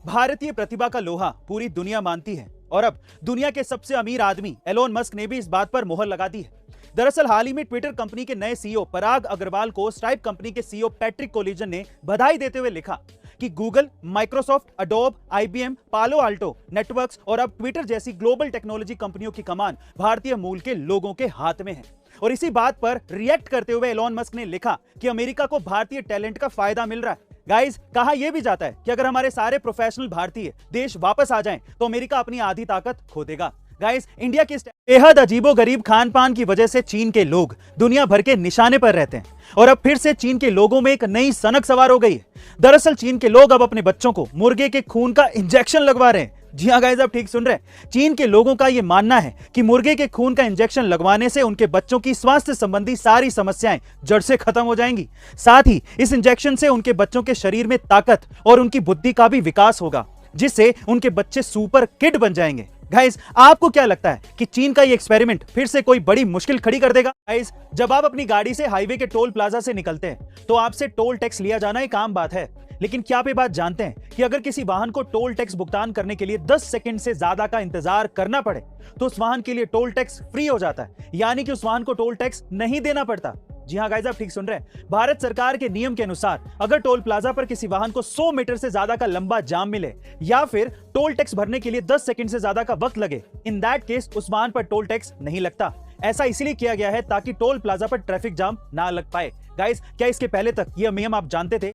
भारतीय प्रतिभा का लोहा पूरी दुनिया मानती है और अब दुनिया के सबसे अमीर आदमी एलोन मस्क ने भी इस बात पर मोहर लगा दी है। दरअसल हाल ही में ट्विटर कंपनी के नए सीईओ पराग अग्रवाल को स्ट्राइप कंपनी के सीईओ पैट्रिक कोलिजन ने बधाई देते हुए लिखा कि गूगल, माइक्रोसॉफ्ट, अडोब, आईबीएम, पालो अल्टो नेटवर्क्स और अब ट्विटर जैसी ग्लोबल टेक्नोलॉजी कंपनियों की कमान भारतीय मूल के लोगों के हाथ में है। और इसी बात पर रिएक्ट करते हुए एलोन मस्क ने लिखा कि अमेरिका को भारतीय टैलेंट का फायदा मिल रहा है। गाइस, कहा यह भी जाता है कि अगर हमारे सारे प्रोफेशनल भारतीय देश वापस आ जाएं तो अमेरिका अपनी आधी ताकत खो देगा। गाइस, इंडिया की बेहद अजीबोगरीब खान पान की वजह से चीन के लोग दुनिया भर के निशाने पर रहते हैं और अब फिर से चीन के लोगों में एक नई सनक सवार हो गई है। दरअसल चीन के लोग अब अपने बच्चों को मुर्गे के खून का इंजेक्शन लगवा रहे हैं। जी हाँ गाइस, आप ठीक सुन रहे हैं। चीन के लोगों का यह मानना है कि मुर्गे के खून का इंजेक्शन लगवाने से उनके बच्चों की स्वास्थ्य संबंधी सारी समस्याएं जड़ से खत्म हो जाएंगी। साथ ही इस इंजेक्शन से उनके बच्चों के शरीर में ताकत और उनकी बुद्धि का भी विकास होगा, जिससे उनके बच्चे सुपर किड बन जाएंगे। गाइस, आपको क्या लगता है कि चीन का ये एक्सपेरिमेंट फिर से कोई बड़ी मुश्किल खड़ी कर देगा? गाइस, जब आप अपनी गाड़ी से हाईवे के टोल प्लाजा से निकलते हैं तो आपसे टोल टैक्स लिया जाना एक आम बात है। लेकिन क्या आप ये बात जानते हैं कि अगर किसी वाहन को टोल टैक्स भुगतान करने के लिए 10 सेकंड से ज्यादा का इंतजार करना पड़े तो उस वाहन के लिए टोल टैक्स फ्री हो जाता है, यानी कि उस वाहन को टोल टैक्स नहीं देना पड़ता। जी हाँ गाइस, आप ठीक सुन रहे हैं। भारत सरकार के नियम के अनुसार अगर टोल प्लाजा पर किसी वाहन को 100 मीटर से ज्यादा का लंबा जाम मिले या फिर टोल टैक्स भरने के लिए 10 सेकंड से ज्यादा का वक्त लगे, इन दैट केस उस वाहन पर टोल टैक्स नहीं लगता। ऐसा इसलिए किया गया है ताकि टोल प्लाजा पर ट्रैफिक जाम ना लग पाए। गाइस, क्या इसके पहले तक यह नियम आप जानते थे?